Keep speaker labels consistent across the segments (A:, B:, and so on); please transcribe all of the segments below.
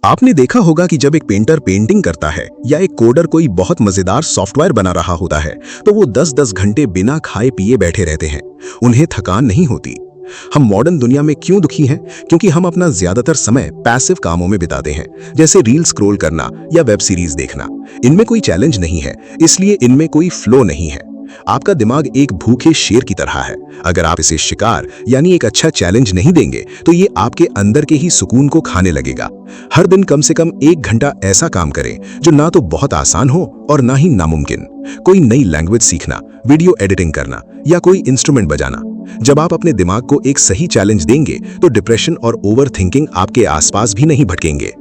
A: आपने देखा होगा कि जब एक पेंटर पेंटिंग करता है या एक कोडर कोई बहुत मजेदार सॉफ्टवेयर बना रहा होता है तो वो 10-10 घंटे बिना खाए पिए बैठे रहते हैं। उन्हें थकान नहीं होती। हम मॉडर्न दुनिया में क्यों दुखी हैं? क्योंकि हम अपना ज्यादातर समय पैसिव कामों में बिताते हैं, जैसे रील स्क्रॉल करना या वेब सीरीज देखना। इनमें कोई चैलेंज नहीं है, इसलिए इनमें कोई फ्लो नहीं है। आपका दिमाग एक भूखे शेर की तरह है। अगर आप इसे शिकार यानी एक अच्छा चैलेंज नहीं देंगे तो ये आपके अंदर के ही सुकून को खाने लगेगा। हर दिन कम से कम 1 घंटा ऐसा काम करें जो ना तो बहुत आसान हो और ना ही नामुमकिन। कोई नई लैंग्वेज सीखना, वीडियो एडिटिंग करना या कोई इंस्ट्रूमेंट बजाना। जब आप अपने दिमाग को एक सही चैलेंज देंगे तो डिप्रेशन और ओवर थिंकिंग आपके आसपास भी नहीं भटकेंगे।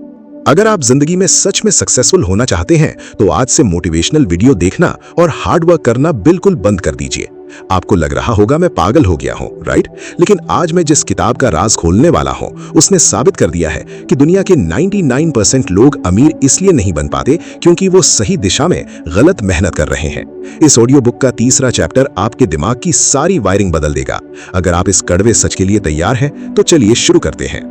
A: अगर आप जिंदगी में सच में सक्सेसफुल होना चाहते हैं तो आज से मोटिवेशनल वीडियो देखना और हार्ड वर्क करना बिल्कुल बंद कर दीजिए। आपको लग रहा होगा मैं पागल हो गया हूं, राइट? लेकिन आज मैं जिस किताब का राज खोलने वाला हूं उसने साबित कर दिया है कि दुनिया के 99% लोग अमीर इसलिए नहीं बन पाते क्योंकि वो सही दिशा में गलत मेहनत कर रहे हैं। इस ऑडियो बुक का तीसरा चैप्टर आपके दिमाग की सारी वायरिंग बदल देगा। अगर आप इस कड़वे सच के लिए तैयार हैं तो चलिए शुरू करते हैं।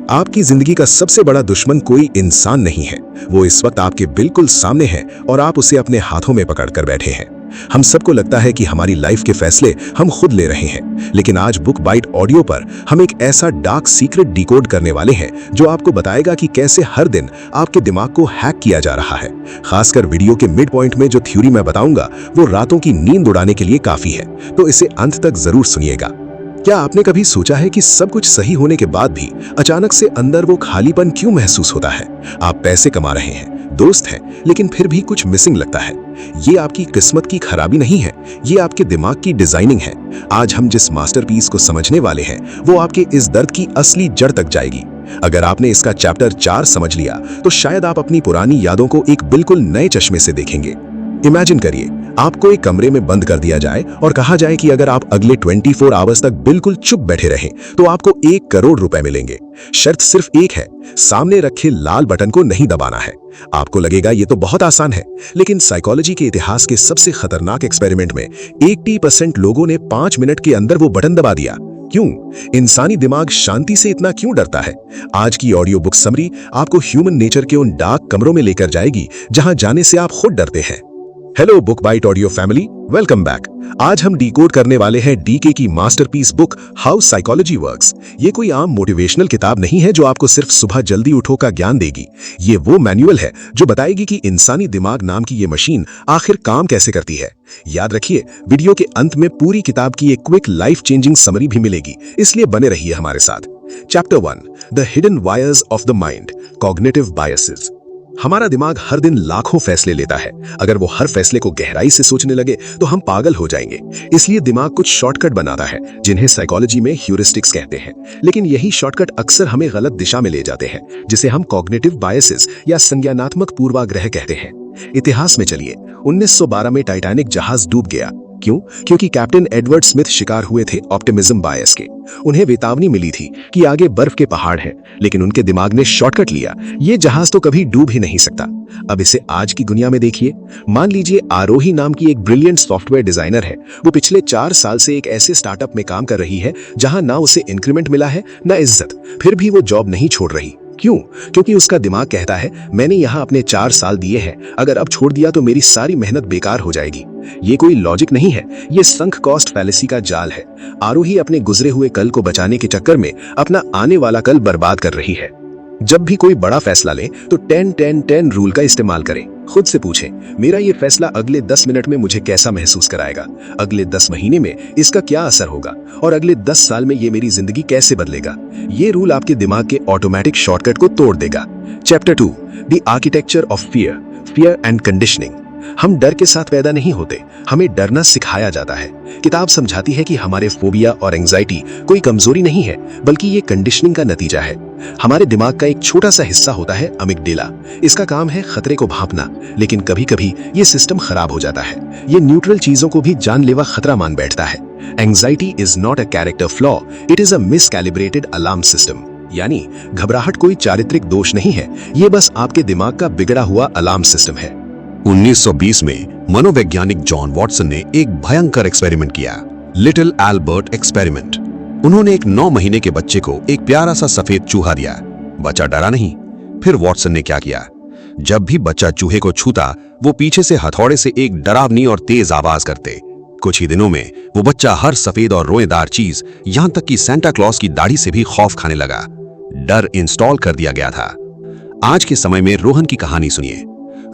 A: आपकी जिंदगी का सबसे बड़ा दुश्मन कोई इंसान नहीं है, वो इस वक्त आपके बिल्कुल सामने है और आप उसे अपने हाथों में पकड़कर बैठे हैं। हम सबको लगता है कि हमारी लाइफ के फैसले हम खुद ले रहे हैं, लेकिन आज बुक बाइट ऑडियो पर हम एक ऐसा डार्क सीक्रेट डिकोड करने वाले हैं जो आपको बताएगा कि कैसे हर दिन आपके दिमाग को हैक किया जा रहा है। खासकर वीडियो के मिड पॉइंट में जो थ्योरी मैं बताऊंगा वो रातों की नींद उड़ाने के लिए काफी है, तो इसे अंत तक जरूर सुनिएगा। क्या आपने कभी सोचा है कि सब कुछ सही होने के बाद भी अचानक से अंदर वो खालीपन क्यों महसूस होता है? आप पैसे कमा रहे हैं, दोस्त हैं, लेकिन फिर भी कुछ मिसिंग लगता है। ये आपकी किस्मत की खराबी नहीं है, ये आपके दिमाग की डिजाइनिंग है। आज हम जिस मास्टरपीस को समझने वाले हैं वो आपके इस दर्द की असली जड़ तक जाएगी। अगर आपने इसका चैप्टर 4 समझ लिया तो शायद आप अपनी पुरानी यादों को एक बिल्कुल नए चश्मे से देखेंगे। इमेजिन करिए, आपको एक कमरे में बंद कर दिया जाए और कहा जाए कि अगर आप अगले 24 आवर्स तक बिल्कुल चुप बैठे रहें तो आपको 1 करोड़ रुपए मिलेंगे। शर्त सिर्फ एक है, सामने रखे लाल बटन को नहीं दबाना है। आपको लगेगा ये तो बहुत आसान है, लेकिन साइकोलॉजी के इतिहास के सबसे खतरनाक एक्सपेरिमेंट में 80% लोगों ने 5 मिनट के अंदर वो बटन दबा दिया। क्यों? इंसानी दिमाग शांति से इतना क्यों डरता है? आज की ऑडियो बुक समरी आपको ह्यूमन नेचर के उन डार्क कमरों में लेकर जाएगी जहां जाने से आप खुद डरते हैं। Hello book bite audio family, welcome back. आज हम डिकोड करने वाले हैं डीके की masterpiece book how psychology works. ये कोई आम मोटिवेशनल किताब नहीं है जो आपको सिर्फ सुबह जल्दी उठो का ज्ञान देगी। ये वो मैनुअल है जो बताएगी कि इंसानी दिमाग नाम की ये मशीन आखिर काम कैसे करती है। याद रखिए, वीडियो के अंत में पूरी किताब की एक क्विक लाइफ चेंजिंग समरी भी मिलेगी, इसलिए बने रहिए हमारे साथ। Chapter 1, the hidden wires of the mind, cognitive biases. हमारा दिमाग हर दिन लाखों फैसले लेता है। अगर वो हर फैसले को गहराई से सोचने लगे तो हम पागल हो जाएंगे। इसलिए दिमाग कुछ शॉर्टकट बनाता है जिन्हें साइकोलॉजी में ह्यूरिस्टिक्स कहते हैं। लेकिन यही शॉर्टकट अक्सर हमें गलत दिशा में ले जाते हैं, जिसे हम कॉग्निटिव बायसेस या संज्ञानात्मक पूर्वाग्रह कहते हैं। इतिहास में चलिए, 1912 में टाइटैनिक जहाज डूब गया। क्यों? क्योंकि कैप्टन एडवर्ड स्मिथ शिकार हुए थे ऑप्टिमिज्म बायस के। उन्हें चेतावनी मिली थी कि आगे बर्फ के पहाड़ हैं, लेकिन उनके दिमाग ने शॉर्टकट लिया। ये जहाज तो कभी डूब ही नहीं सकता। अब इसे आज की दुनिया में देखिए। मान लीजिए आरोही नाम की एक ब्रिलियंट सॉफ्टवेयर डिजाइनर है। वो पिछले 4 साल से एक ऐसे स्टार्टअप में काम कर रही है जहां ना उसे इंक्रीमेंट मिला है ना इज्जत। फिर भी वो जॉब नहीं छोड़ रही। क्यों? क्योंकि उसका दिमाग कहता है मैंने यहाँ अपने 4 साल दिए हैं, अगर अब छोड़ दिया तो मेरी सारी मेहनत बेकार हो जाएगी। ये कोई लॉजिक नहीं है, ये संक कॉस्ट फैलेसी का जाल है। आरोही अपने गुजरे हुए कल को बचाने के चक्कर में अपना आने वाला कल बर्बाद कर रही है। जब भी कोई बड़ा फैसला ले तो 10-10-10 रूल का इस्तेमाल करें। खुद से पूछें, मेरा ये फैसला अगले 10 मिनट में मुझे कैसा महसूस कराएगा? अगले 10 महीने में इसका क्या असर होगा? और अगले 10 साल में ये मेरी जिंदगी कैसे बदलेगा? ये रूल आपके दिमाग के ऑटोमेटिक शॉर्टकट को तोड़ देगा। Chapter 2, the architecture of fear, fear and conditioning. हम डर के साथ पैदा नहीं होते, हमें डरना सिखाया जाता है। किताब समझाती है कि हमारे फोबिया और एंजाइटी कोई कमजोरी नहीं है, बल्कि ये कंडीशनिंग का नतीजा है। हमारे दिमाग का एक छोटा सा हिस्सा होता है अमिगडाला। इसका काम है खतरे को भांपना, लेकिन कभी कभी ये सिस्टम खराब हो जाता है। ये न्यूट्रल चीजों को भी जानलेवा खतरा मान बैठता है। Anxiety is not a character flaw, it is a miscalibrated alarm system. यानी घबराहट कोई चारित्रिक दोष नहीं है, ये बस आपके दिमाग का बिगड़ा हुआ अलार्म सिस्टम है।
B: 1920 में मनोवैज्ञानिक जॉन वॉटसन ने एक भयंकर एक्सपेरिमेंट किया, लिटिल एल्बर्ट एक्सपेरिमेंट। उन्होंने एक 9 महीने के बच्चे को एक प्यारा सा सफेद चूहा दिया। बच्चा डरा नहीं, फिर वॉटसन ने क्या किया? जब भी बच्चा चूहे को छूता, वो पीछे से हथौड़े से एक डरावनी और तेज आवाज करते। कुछ ही दिनों में वो बच्चा हर सफेद और रोएदार चीज, यहां तक कि सेंटा क्लॉज की दाढ़ी से भी खौफ खाने लगा। डर इंस्टॉल कर दिया गया था। आज के समय में रोहन की कहानी सुनिए।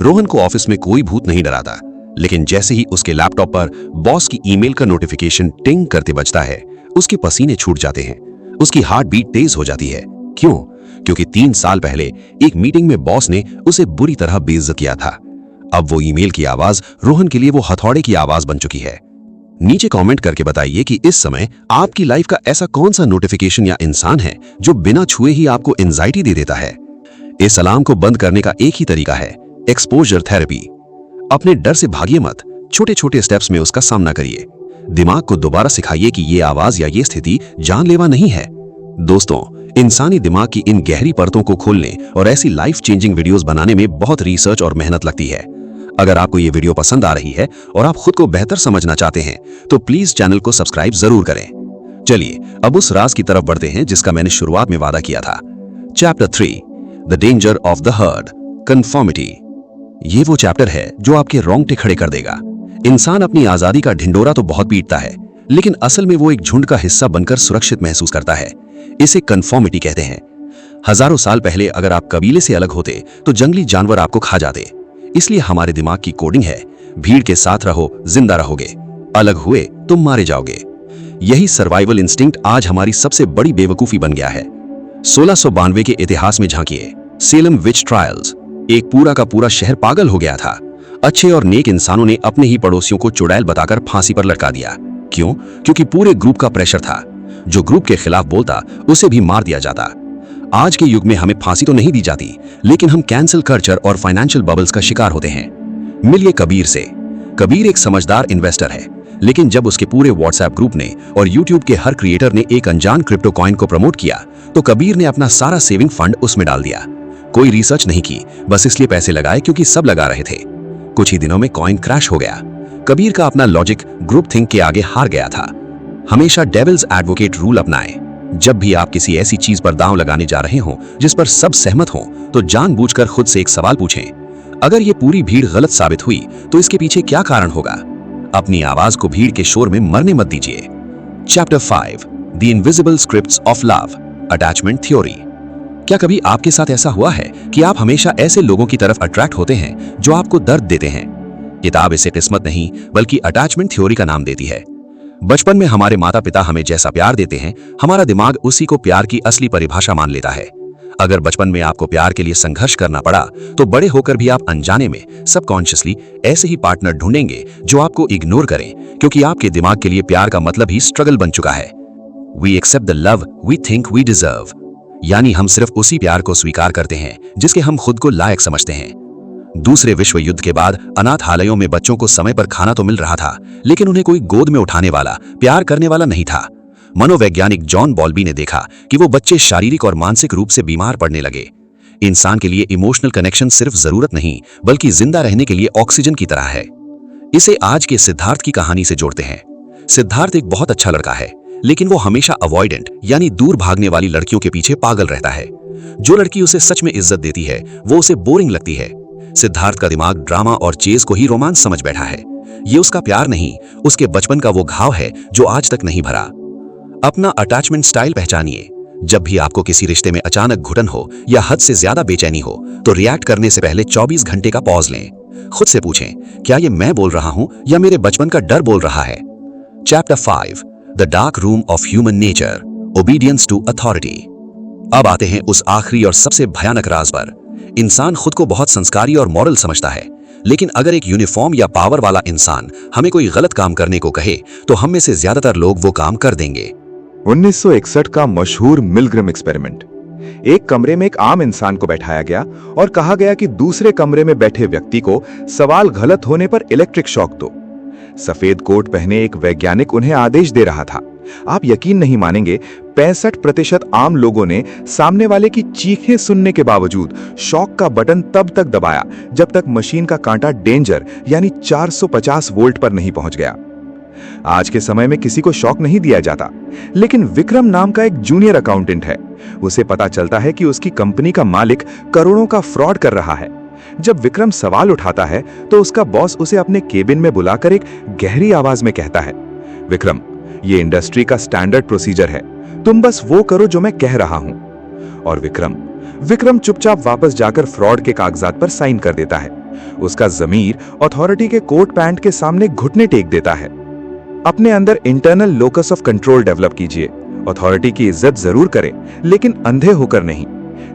B: रोहन को ऑफिस में कोई भूत नहीं डराता, लेकिन जैसे ही उसके लैपटॉप पर बॉस की ईमेल का नोटिफिकेशन टिंग करते बजता है, उसके पसीने छूट जाते हैं, उसकी हार्ट बीट तेज हो जाती है। क्यों? क्योंकि 3 साल पहले एक मीटिंग में बॉस ने उसे बुरी तरह बेइज्जत किया था। अब वो ईमेल की आवाज रोहन के लिए वो हथौड़े की आवाज बन चुकी है। नीचे कमेंट करके बताइए कि इस समय आपकी लाइफ का ऐसा कौन सा नोटिफिकेशन या इंसान है जो बिना छुए ही आपको एंजाइटी दे देता है। इस अलार्म को बंद करने का एक ही तरीका है, एक्सपोजर थेरेपी। अपने डर से भागिए मत, छोटे छोटे स्टेप्स में उसका सामना करिए। दिमाग को दोबारा सिखाइए कि ये आवाज या ये स्थिति जानलेवा नहीं है। दोस्तों, इंसानी दिमाग की इन गहरी परतों को खोलने और ऐसी लाइफ चेंजिंग वीडियोस बनाने में बहुत रिसर्च और मेहनत लगती है। अगर आपको ये वीडियो पसंद आ रही है और आप खुद को बेहतर समझना चाहते हैं तो प्लीज चैनल को सब्सक्राइब जरूर करें। चलिए अब उस राज की तरफ बढ़ते हैं जिसका मैंने शुरुआत में वादा किया था। Chapter 3, the danger of the heard, conformity. ये वो चैप्टर है जो आपके रोंगटे खड़े कर देगा। इंसान अपनी आजादी का ढिंडोरा तो बहुत पीटता है, लेकिन असल में वो एक झुंड का हिस्सा बनकर सुरक्षित महसूस करता है। इसे कन्फर्मिटी कहते हैं। हजारों साल पहले अगर आप कबीले से अलग होते तो जंगली जानवर आपको खा जाते। इसलिए हमारे दिमाग की कोडिंग है, भीड़ के साथ रहो, जिंदा रहोगे, अलग हुए तुम मारे जाओगे। यही सर्वाइवल इंस्टिंक्ट आज हमारी सबसे बड़ी बेवकूफी बन गया है। 1692 के इतिहास में झांकिए, सेलम विच ट्रायल्स। एक पूरा का पूरा शहर पागल हो गया था। अच्छे और नेक इंसानों ने अपने ही पड़ोसियों को चुड़ैल बताकर फांसी पर लटका दिया। क्यों? क्योंकि पूरे ग्रुप का प्रेशर था। जो ग्रुप के खिलाफ बोलता उसे भी मार दिया जाता। आज के युग में हमें फांसी तो नहीं दी जाती, लेकिन हम कैंसिल कल्चर और फाइनेंशियल बबल्स का शिकार होते हैं। मिलिए कबीर से। कबीर एक समझदार इन्वेस्टर है, लेकिन जब उसके पूरे व्हाट्सएप ग्रुप ने और यूट्यूब के हर क्रिएटर ने एक अनजान क्रिप्टो कॉइन को प्रमोट किया तो कबीर ने अपना सारा सेविंग फंड उसमें डाल दिया। कोई रिसर्च नहीं की, बस इसलिए पैसे लगाए क्योंकि सब लगा रहे थे। कुछ ही दिनों में कॉइन क्रैश हो गया। कबीर का अपना लॉजिक ग्रुप थिंक के आगे हार गया था। हमेशा डेविल्स एडवोकेट रूल अपनाएं। जब भी आप किसी ऐसी चीज पर दांव लगाने जा रहे हों जिस पर सब सहमत हों, तो जानबूझकर खुद से एक सवाल पूछें, अगर ये पूरी भीड़ गलत साबित हुई तो इसके पीछे क्या कारण होगा? अपनी आवाज को भीड़ के शोर में मरने मत दीजिए। Chapter 5, the invisible scripts of love, attachment theory. क्या कभी आपके साथ ऐसा हुआ है कि आप हमेशा ऐसे लोगों की तरफ अट्रैक्ट होते हैं जो आपको दर्द देते हैं? किताब इसे किस्मत नहीं बल्कि अटैचमेंट थ्योरी का नाम देती है। बचपन में हमारे माता पिता हमें जैसा प्यार देते हैं, हमारा दिमाग उसी को प्यार की असली परिभाषा मान लेता है। अगर बचपन में आपको प्यार के लिए संघर्ष करना पड़ा तो बड़े होकर भी आप अनजाने में सबकॉन्शियसली ऐसे ही पार्टनर ढूंढेंगे जो आपको इग्नोर करें, क्योंकि आपके दिमाग के लिए प्यार का मतलब ही स्ट्रगल बन चुका है। We accept the love we think we deserve, यानी हम सिर्फ उसी प्यार को स्वीकार करते हैं जिसके हम खुद को लायक समझते हैं। दूसरे विश्व युद्ध के बाद अनाथालयों में बच्चों को समय पर खाना तो मिल रहा था, लेकिन उन्हें कोई गोद में उठाने वाला, प्यार करने वाला नहीं था। मनोवैज्ञानिक जॉन बॉल्बी ने देखा कि वो बच्चे शारीरिक और मानसिक रूप से बीमार पड़ने लगे। इंसान के लिए इमोशनल कनेक्शन सिर्फ जरूरत नहीं बल्कि जिंदा रहने के लिए ऑक्सीजन की तरह है। इसे आज के सिद्धार्थ की कहानी से जोड़ते हैं। सिद्धार्थ एक बहुत अच्छा लड़का है, लेकिन वो हमेशा अवॉइडेंट यानी दूर भागने वाली लड़कियों के पीछे पागल रहता है। जो लड़की उसे सच में इज्जत देती है वो उसे बोरिंग लगती है। सिद्धार्थ का दिमाग ड्रामा और चेज को ही रोमांस समझ बैठा है। ये उसका प्यार नहीं, उसके बचपन का वो घाव है जो आज तक नहीं भरा। अपना अटैचमेंट स्टाइल पहचानिए। जब भी आपको किसी रिश्ते में अचानक घुटन हो या हद से ज्यादा बेचैनी हो तो रिएक्ट करने से पहले 24 घंटे का पॉज लें। खुद से पूछें, क्या ये मैं बोल रहा हूं या मेरे बचपन का डर बोल रहा है? Chapter 5, the dark room of human nature, obedience to authority. अब आते हैं उस आखिरी और सबसे भयानक राज पर। इंसान खुद को बहुत संस्कारी और मॉरल समझता है, लेकिन अगर एक यूनिफॉर्म या पावर वाला इंसान हमें कोई गलत काम करने को कहे तो हम में से ज्यादातर लोग वो काम कर देंगे।
C: 1961 का मशहूर मिलग्रम एक्सपेरिमेंट। एक कमरे में एक आम इंसान को बैठाया गया और कहा गया कि दूसरे कमरे में बैठे व्यक्ति को सवाल गलत होने पर इलेक्ट्रिक शॉक दो। सफेद कोट पहने एक वैज्ञानिक उन्हें आदेश दे रहा था। आप यकीन नहीं मानेंगे, 65% आम लोगों ने सामने वाले की चीखें सुनने के बावजूद शॉक का बटन तब तक दबाया जब तक मशीन का कांटा डेंजर यानी 450 वोल्ट पर नहीं पहुंच गया। आज के समय में किसी को शॉक नहीं दिया जाता, लेकिन विक्रम नाम का एक जूनियर अकाउंटेंट है। उसे पता चलता है कि उसकी कंपनी का मालिक करोड़ों का फ्रॉड कर रहा है। जब विक्रम सवाल उठाता है तो उसका बॉस उसे अपने केबिन में बुलाकर एक गहरी आवाज में कहता है, विक्रम, ये इंडस्ट्री का स्टैंडर्ड प्रोसीजर है, तुम बस वो करो जो मैं कह रहा हूं। और विक्रम चुपचाप वापस जाकर फ्रॉड के कागजात पर साइन कर देता है। उसका ज़मीर अथॉरिटी के कोट पैंट के सामने घुटने टेक देता है। अपने अंदर internal locus of control develop कीजिए। अथॉरिटी की इज्जत जरूर करें, लेकिन अंधे होकर नहीं।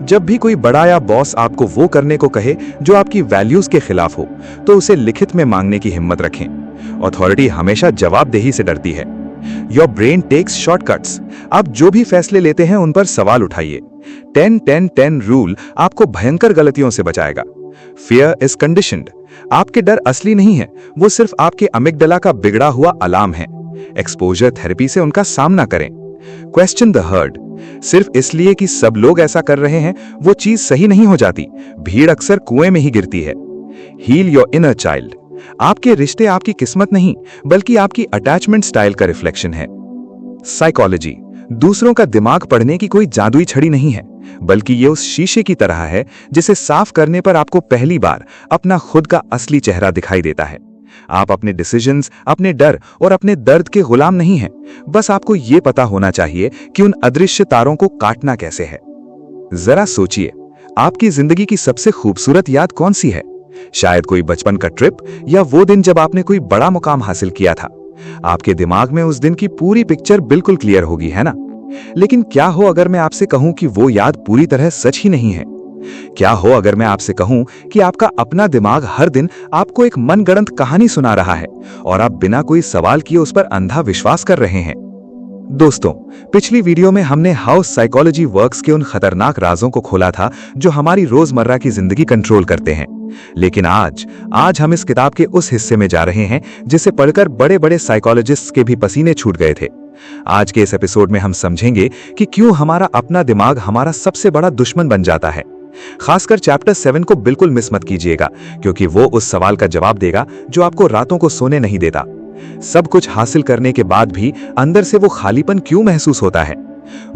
C: जब भी कोई बड़ा या बॉस आपको वो करने को कहे जो आपकी वैल्यूज के खिलाफ हो, तो उसे लिखित में मांगने की हिम्मत रखें। अथॉरिटी हमेशा जवाबदेही से डरती है। Your brain takes shortcuts. आप जो भी फैसले लेते हैं उन पर सवाल उठाइए। 10-10-10 रूल आपको भयंकर गलतियों से बचाएगा। Fear is conditioned. आपके डर असली नहीं है, वो सिर्फ आपके अमिगडला का बिगड़ा हुआ अलार्म है। एक्सपोजर थेरेपी से उनका सामना करें। Question the heard. सिर्फ इसलिए कि सब लोग ऐसा कर रहे हैं वो चीज सही नहीं हो जाती। भीड़ अक्सर कुएं में ही गिरती है। Heal your inner child. आपके रिश्ते आपकी किस्मत नहीं, बल्कि आपकी अटैचमेंट स्टाइल का रिफ्लेक्शन है। साइकोलॉजी दूसरों का दिमाग पढ़ने की कोई जादुई छड़ी नहीं है, बल्कि ये उस शीशे की तरह है जिसे साफ करने पर आपको पहली बार अपना खुद का असली चेहरा दिखाई देता है। आप अपने डिसीजंस, अपने डर और अपने दर्द के गुलाम नहीं हैं। बस आपको ये पता होना चाहिए कि उन अदृश्य तारों को काटना कैसे है। जरा सोचिए, आपकी जिंदगी की सबसे खूबसूरत याद कौन सी है? शायद कोई बचपन का ट्रिप, या वो दिन जब आपने कोई बड़ा मुकाम हासिल किया था। आपके दिमाग में उस दिन की पूरी पिक्चर बिल्कुल क्लियर होगी, है ना? लेकिन क्या हो अगर मैं आपसे कहूं कि वो याद पूरी तरह सच ही नहीं है? क्या हो अगर मैं आपसे कहूं कि आपका अपना दिमाग हर दिन आपको एक मनगढ़ंत कहानी सुना रहा है और आप बिना कोई सवाल किए उस पर अंधा विश्वास कर रहे हैं? दोस्तों, पिछली वीडियो में हमने हाउ साइकोलॉजी वर्क्स के उन खतरनाक राजों को खोला था जो हमारी रोजमर्रा की जिंदगी कंट्रोल करते हैं। लेकिन आज हम इस किताब के उस हिस्से में जा रहे हैं जिसे पढ़कर बड़े बड़े साइकोलॉजिस्ट्स के भी पसीने छूट गए थे। आज के इस एपिसोड में हम समझेंगे कि क्यों हमारा अपना दिमाग हमारा सबसे बड़ा दुश्मन बन जाता है। खासकर चैप्टर 7 को बिल्कुल मिस मत कीजिएगा, क्योंकि वो उस सवाल का जवाब देगा जो आपको रातों को सोने नहीं देता। सब कुछ हासिल करने के बाद भी अंदर से वो खालीपन क्यों महसूस होता है?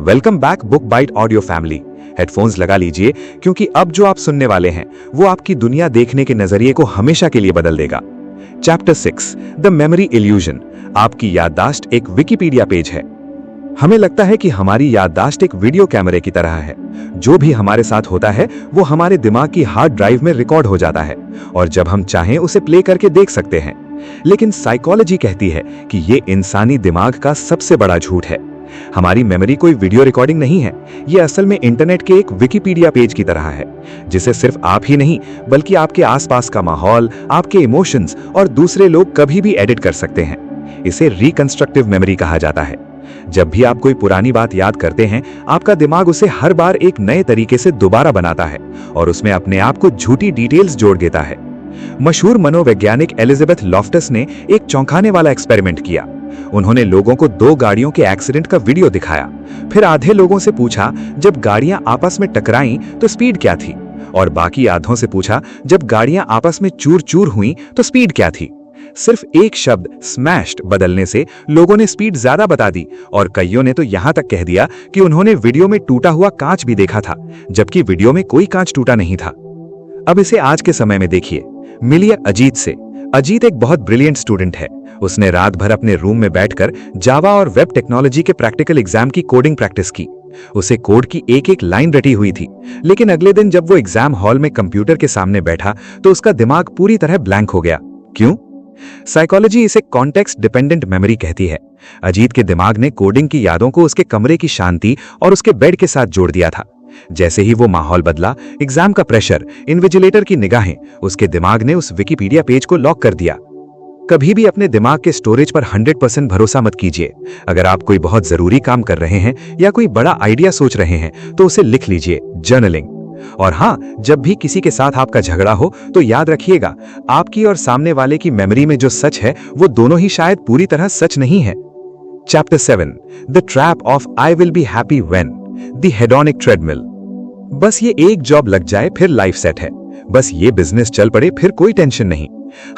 C: Welcome back book bite audio family. Headphones लगा लीजिए, क्योंकि अब जो आप सुनने वाले हैं वो आपकी दुनिया देखने के नजरिए को हमेशा के लिए बदल देगा। Chapter 6 the memory illusion. आपकी याददाश्त एक विकिपीडिया पेज है। हमें लगता है कि हमारी याददाश्त एक वीडियो कैमरे की तरह है। जो भी हमारे साथ होता है वो हमारे दिमाग की हार्ड ड्राइव में रिकॉर्ड हो जाता है और जब हम चाहें उसे प्ले करके देख सकते हैं। लेकिन साइकोलॉजी कहती है कि ये इंसानी दिमाग का सबसे बड़ा झूठ है। हमारी मेमोरी कोई वीडियो रिकॉर्डिंग नहीं है, ये असल में इंटरनेट के एक विकिपीडिया पेज की तरह है, जिसे सिर्फ आप ही नहीं बल्कि आपके आसपास का माहौल, आपके इमोशंस और दूसरे लोग कभी भी एडिट कर सकते हैं। इसे रिकंस्ट्रक्टिव मेमोरी कहा जाता है। जब भी आप कोई पुरानी बात याद करते हैं, आपका दिमाग उसे हर बार एक नए तरीके से दोबारा बनाता है और उसमें अपने आप को झूठी डिटेल्स जोड़ देता है। मशहूर मनोवैज्ञानिक एलिजाबेथ लॉफ्टस ने एक चौंकाने वाला एक्सपेरिमेंट किया। उन्होंने लोगों को 2 गाड़ियों के एक्सीडेंट का वीडियो दिखाया, फिर आधे लोगों से पूछा जब गाड़ियां आपस में टकराईं तो स्पीड क्या थी, और बाकी आधों से पूछा जब गाड़ियां आपस में चूर चूर हुईं तो स्पीड क्या थी। सिर्फ एक शब्द स्मैश्ड बदलने से लोगों ने स्पीड ज्यादा बता दी और कईयों ने तो यहां तक कह दिया कि उन्होंने वीडियो में टूटा हुआ कांच भी देखा था, जबकि वीडियो में कोई कांच टूटा नहीं था। अब इसे आज के समय में देखिए। मिलिए अजीत से। अजीत एक बहुत ब्रिलियंट स्टूडेंट है। उसने रात भर अपने रूम में बैठकर जावा और वेब टेक्नोलॉजी के प्रैक्टिकल एग्जाम की कोडिंग प्रैक्टिस की। उसे कोड की एक एक लाइन रटी हुई थी, लेकिन अगले दिन जब वो एग्जाम हॉल में कंप्यूटर के सामने बैठा तो उसका दिमाग पूरी तरह ब्लैंक हो गया। क्यों? साइकोलॉजी इसे कॉन्टेक्स्ट डिपेंडेंट मेमोरी कहती है। अजीत के दिमाग ने कोडिंग की यादों को उसके कमरे की शांति और उसके बेड के साथ जोड़ दिया था। जैसे ही वो माहौल बदला, एग्जाम का प्रेशर, इन्विजिलेटर की निगाहें, उसके दिमाग ने उस विकिपीडिया पेज को लॉक कर दिया। कभी भी अपने दिमाग के स्टोरेज पर 100% भरोसा मत कीजिए। अगर आप कोई बहुत जरूरी काम कर रहे हैं या कोई बड़ा आइडिया सोच रहे हैं तो उसे लिख लीजिए, जर्नलिंग। और हाँ, जब भी किसी के साथ आपका झगड़ा हो तो याद रखिएगा, आपकी और सामने वाले की मेमोरी में जो सच है वो दोनों ही शायद पूरी तरह सच नहीं है। Chapter 7 the trap of I will be happy when the hedonic treadmill. बस ये एक जॉब लग जाए फिर लाइफ सेट है। बस ये बिजनेस चल पड़े फिर कोई टेंशन नहीं।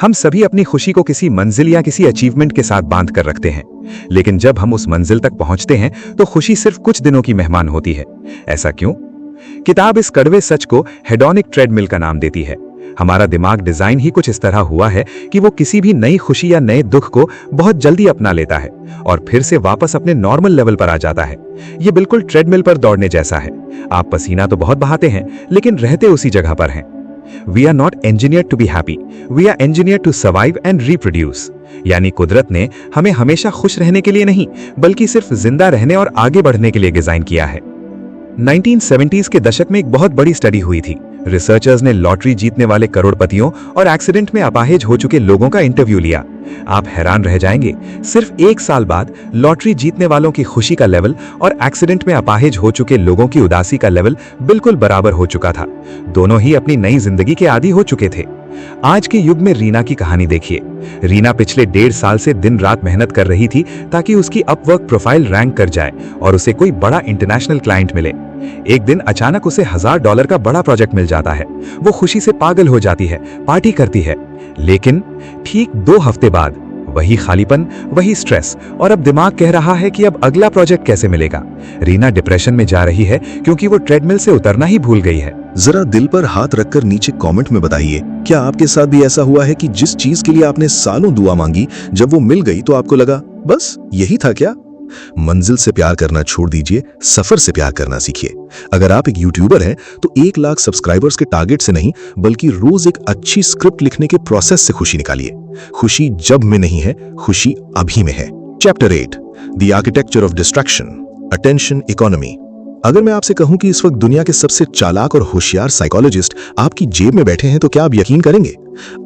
C: हम सभी अपनी खुशी को किसी मंजिल या किसी अचीवमेंट के साथ बांध कर रखते हैं, लेकिन जब हम उस मंजिल तक पहुंचते हैं तो खुशी सिर्फ कुछ दिनों की मेहमान होती है। ऐसा क्यों? किताब इस कड़वे सच को हेडोनिक ट्रेडमिल का नाम देती है। हमारा दिमाग डिजाइन ही कुछ इस तरह हुआ है कि वो किसी भी नई खुशी या नए दुख को बहुत जल्दी अपना लेता है और फिर से वापस अपने नॉर्मल लेवल पर आ जाता है। ये बिल्कुल ट्रेडमिल पर दौड़ने जैसा है। आप पसीना तो बहुत बहाते हैं, लेकिन रहते उसी जगह पर हैं। We are not engineered to be happy. We are engineered to survive and reproduce. यानी कुदरत ने हमें हमेशा खुश रहने के लिए नहीं, बल्कि सिर्फ जिंदा रहने और आगे बढ़ने के लिए डिजाइन किया है। 1970s के दशक में एक बहुत बड़ी स्टडी हुई थी। रिसर्चर्स ने लॉटरी जीतने वाले करोड़पतियों और एक्सीडेंट में अपाहिज हो चुके लोगों का इंटरव्यू लिया। आप हैरान रह जाएंगे, सिर्फ 1 साल बाद लॉटरी जीतने वालों की खुशी का लेवल और एक्सीडेंट में अपाहिज हो चुके लोगों की उदासी का लेवल बिल्कुल बराबर हो चुका था। दोनों ही अपनी नई जिंदगी के आदी हो चुके थे। आज के युग में रीना की कहानी देखिए। रीना पिछले 1.5 साल से दिन रात मेहनत कर रही थी ताकि उसकी अपवर्क प्रोफाइल रैंक कर जाए और उसे कोई बड़ा इंटरनेशनल क्लाइंट मिले। एक दिन अचानक उसे $1000 का बड़ा प्रोजेक्ट मिल जाता है। वो खुशी से पागल हो जाती है, पार्टी करती है, लेकिन ठीक 2 हफ्ते बाद वही खालीपन, वही स्ट्रेस, और अब दिमाग कह रहा है कि अब अगला प्रोजेक्ट कैसे मिलेगा। रीना डिप्रेशन में जा रही है क्योंकि वो ट्रेडमिल से उतरना ही भूल गई है।
A: जरा दिल पर हाथ रखकर नीचे कमेंट में बताइए, क्या आपके साथ भी ऐसा हुआ है कि जिस चीज के लिए आपने सालों दुआ मांगी, जब वो मिल गई तो आपको लगा बस यही था क्या? मंजिल से प्यार करना छोड़ दीजिए, सफर से प्यार करना सीखिए। अगर आप एक यूट्यूबर हैं तो 1 लाख सब्सक्राइबर्स के टारगेट से नहीं, बल्कि रोज एक अच्छी स्क्रिप्ट लिखने के प्रोसेस से खुशी निकालिए। खुशी जब में नहीं है, खुशी अभी में है। Chapter 8, the architecture of distraction, attention economy. अगर मैं आपसे कहूं कि इस वक्त दुनिया के सबसे चालाक और होशियार साइकोलॉजिस्ट आपकी जेब में बैठे हैं, तो क्या आप यकीन करेंगे?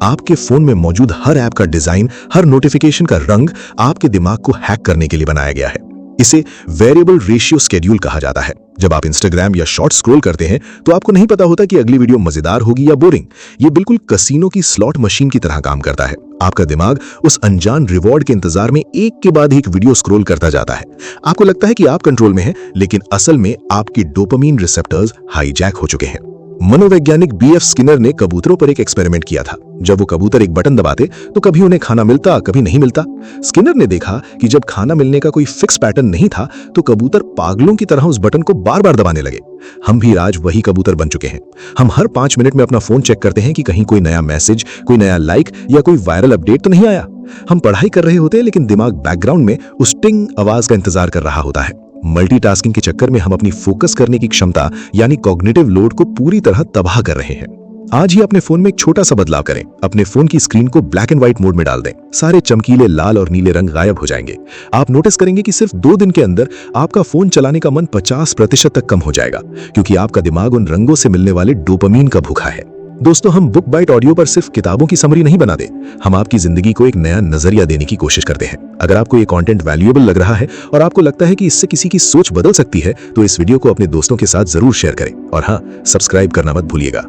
A: आपके फोन में मौजूद हर ऐप का डिजाइन, हर नोटिफिकेशन का रंग आपके दिमाग को हैक करने के लिए बनाया गया है। इसे वेरिएबल रेशियो शेड्यूल कहा जाता है। जब आप इंस्टाग्राम या शॉर्ट स्क्रॉल करते हैं तो आपको नहीं पता होता कि अगली वीडियो मजेदार होगी या बोरिंग। ये बिल्कुल कसीनो की स्लॉट मशीन की तरह काम करता है। आपका दिमाग उस अनजान रिवॉर्ड के इंतजार में एक के बाद एक वीडियो स्क्रॉल करता जाता है। आपको लगता है कि आप कंट्रोल में हैं, लेकिन असल में आपकी डोपामीन रिसेप्टर्स हाईजैक हो चुके हैं। मनोवैज्ञानिक बीएफ स्किनर ने कबूतरों पर एक एक्सपेरिमेंट किया था। जब वो कबूतर एक बटन दबाते तो कभी उन्हें खाना मिलता, कभी नहीं मिलता। स्किनर ने देखा कि जब खाना मिलने का कोई फिक्स पैटर्न नहीं था तो कबूतर पागलों की तरह उस बटन को बार बार दबाने लगे। हम भी आज वही कबूतर बन चुके हैं। हम हर 5 मिनट में अपना फोन चेक करते हैं कि कहीं कोई नया मैसेज, कोई नया लाइक या कोई वायरल अपडेट तो नहीं आया। हम पढ़ाई कर रहे होते हैं, लेकिन दिमाग बैकग्राउंड में उस टिंग आवाज का इंतजार कर रहा होता है। मल्टीटास्किंग के चक्कर में हम अपनी फोकस करने की क्षमता यानी कॉग्निटिव लोड को पूरी तरह तबाह कर रहे हैं। आज ही अपने फोन में एक छोटा सा बदलाव करें। अपने फोन की स्क्रीन को ब्लैक एंड व्हाइट मोड में डाल दें। सारे चमकीले लाल और नीले रंग गायब हो जाएंगे। आप नोटिस करेंगे कि सिर्फ 2 दिन के अंदर आपका फोन चलाने का मन 50% तक कम हो जाएगा, क्योंकि आपका दिमाग उन रंगों से मिलने वाले डोपामीन का भूखा है। दोस्तों, हम बुक बाइट ऑडियो पर सिर्फ किताबों की समरी नहीं बनाते, हम आपकी जिंदगी को एक नया नजरिया देने की कोशिश करते हैं। अगर आपको ये कंटेंट वैल्यूएबल लग रहा है और आपको लगता है कि इससे किसी की सोच बदल सकती है, तो इस वीडियो को अपने दोस्तों के साथ जरूर शेयर करें। और हाँ, सब्सक्राइब करना मत भूलिएगा।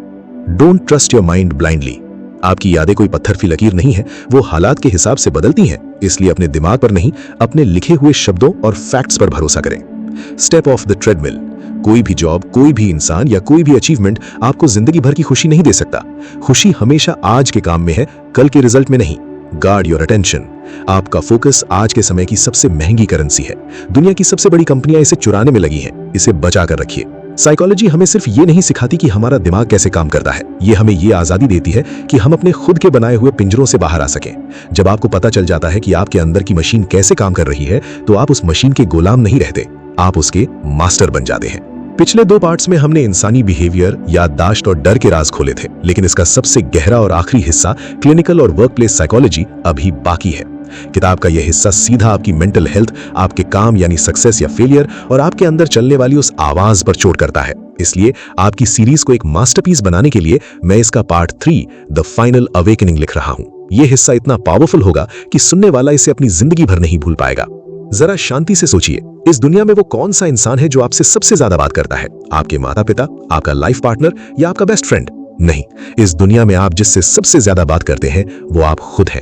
A: Don't trust your mind blindly. आपकी यादें कोई पत्थर की लकीर नहीं है, वो हालात के हिसाब से बदलती हैं। इसलिए अपने दिमाग पर नहीं, अपने लिखे हुए शब्दों और फैक्ट्स पर भरोसा करें। Step of the treadmill. कोई भी जॉब, कोई भी इंसान या कोई भी अचीवमेंट आपको जिंदगी भर की खुशी नहीं दे सकता। खुशी हमेशा आज के काम में है, कल के रिजल्ट में नहीं। Guard your attention. आपका फोकस आज के समय की सबसे महंगी करेंसी है। दुनिया की सबसे बड़ी कंपनियां इसे चुराने में लगी हैं। इसे बचा कर रखिए। साइकोलॉजी हमें सिर्फ ये नहीं सिखाती कि हमारा दिमाग कैसे काम करता है, ये हमें ये आजादी देती है कि हम अपने खुद के बनाए हुए पिंजरों से बाहर आ सकें। जब आपको पता चल जाता है कि आपके अंदर की मशीन कैसे काम कर रही है, तो आप उस मशीन के गुलाम नहीं रहते, आप उसके मास्टर बन जाते हैं। पिछले 2 पार्ट्स में हमने इंसानी बिहेवियर, याददाश्त और डर के राज खोले थे, लेकिन इसका सबसे गहरा और आखिरी हिस्सा क्लिनिकल और वर्कप्लेस साइकोलॉजी अभी बाकी है। किताब का यह हिस्सा सीधा आपकी मेंटल हेल्थ, आपके काम यानी सक्सेस या फेलियर और आपके अंदर चलने वाली उस आवाज पर चोट करता है। इसलिए आपकी सीरीज को एक मास्टरपीस बनाने के लिए मैं इसका पार्ट 3 द फाइनल अवेकनिंग लिख रहा हूं। यह हिस्सा इतना पावरफुल होगा कि सुनने वाला इसे अपनी जिंदगी भर नहीं भूल पाएगा। जरा शांति से सोचिए, इस दुनिया में वो कौन सा इंसान है जो आपसे सबसे ज्यादा बात करता है? आपके माता पिता, आपका लाइफ पार्टनर या आपका बेस्ट फ्रेंड? नहीं, इस दुनिया में आप जिससे सबसे ज्यादा बात करते हैं वो आप खुद हैं।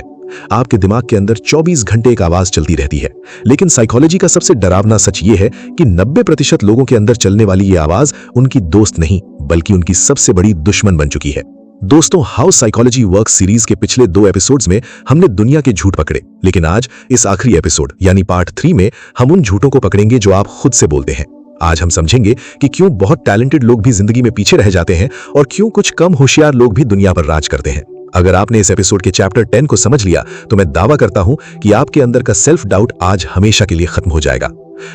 A: आपके दिमाग के अंदर 24 घंटे एक आवाज चलती रहती है, लेकिन साइकोलॉजी का सबसे डरावना सच ये है कि 90% लोगों के अंदर चलने वाली ये आवाज उनकी दोस्त नहीं, बल्कि उनकी सबसे बड़ी दुश्मन बन चुकी है। दोस्तों, हाउ साइकोलॉजी वर्क्स सीरीज के पिछले 2 एपिसोड्स में हमने दुनिया के झूठ पकड़े, लेकिन आज इस आखिरी एपिसोड यानी पार्ट 3 में हम उन झूठों को पकड़ेंगे जो आप खुद से बोलते हैं। आज हम समझेंगे कि क्यों बहुत टैलेंटेड लोग भी जिंदगी में पीछे रह जाते हैं और क्यों कुछ कम होशियार लोग भी दुनिया पर राज करते हैं। अगर आपने इस एपिसोड के चैप्टर 10 को समझ लिया तो मैं दावा करता हूं कि आपके अंदर का सेल्फ डाउट आज हमेशा के लिए खत्म हो जाएगा।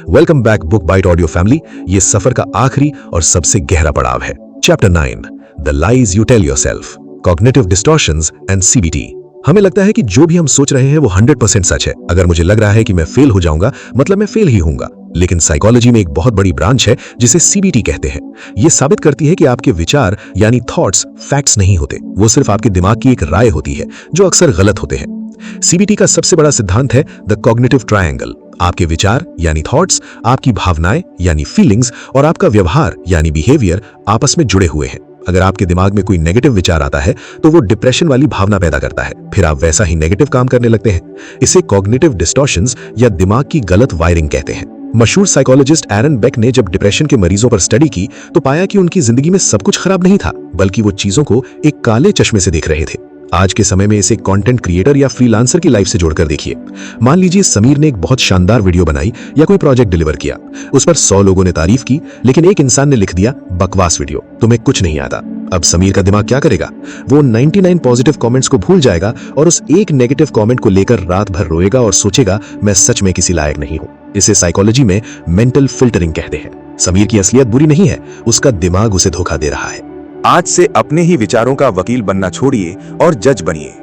A: Welcome back book bite audio family. ये सफर का आखिरी और सबसे गहरा पड़ाव है। Chapter 9, the lies you tell yourself, cognitive distortions and CBT. हमें लगता है कि जो भी हम सोच रहे हैं वो 100% सच है। अगर मुझे लग रहा है कि मैं फेल हो जाऊंगा, मतलब मैं फेल ही होऊंगा। लेकिन साइकोलॉजी में एक बहुत बड़ी ब्रांच है जिसे सीबीटी कहते हैं। ये साबित करती है कि आपके विचार यानी थॉट्स फैक्ट्स नहीं होते, वो सिर्फ आपके दिमाग की एक राय होती है जो अक्सर गलत होते हैं। सीबीटी का सबसे बड़ा सिद्धांत है द कॉग्निटिव ट्रायंगल। आपके विचार यानी थॉट्स, आपकी भावनाएं यानी फीलिंग्स और आपका व्यवहार यानी बिहेवियर आपस में जुड़े हुए हैं। अगर आपके दिमाग में कोई नेगेटिव विचार आता है तो वो डिप्रेशन वाली भावना पैदा करता है, फिर आप वैसा ही नेगेटिव काम करने लगते हैं। इसे कॉग्निटिव डिस्टॉर्शंस या दिमाग की गलत वायरिंग कहते हैं। मशहूर साइकोलॉजिस्ट एरन बेक ने जब डिप्रेशन के मरीजों पर स्टडी की तो पाया कि उनकी जिंदगी में सब कुछ खराब नहीं था, बल्कि वो चीजों को एक काले चश्मे से देख रहे थे। आज के समय में इसे कंटेंट क्रिएटर या फ्रीलांसर की लाइफ से जोड़कर देखिए। मान लीजिए समीर ने एक बहुत शानदार वीडियो बनाई या कोई प्रोजेक्ट डिलीवर किया। उस पर 100 लोगों ने तारीफ की, लेकिन एक इंसान ने लिख दिया बकवास वीडियो, तुम्हें कुछ नहीं आता। अब समीर का दिमाग क्या करेगा? वो 99 पॉजिटिव कमेंट्स को भूल जाएगा और उस एक नेगेटिव कमेंट को लेकर रात भर रोएगा और सोचेगा मैं सच में किसी लायक नहीं हूं। इसे साइकोलॉजी में मेंटल फिल्टरिंग कहते हैं। समीर की असलियत बुरी नहीं है, उसका दिमाग उसे धोखा दे रहा है।
C: आज से अपने ही विचारों का वकील बनना छोड़िए और जज बनिए।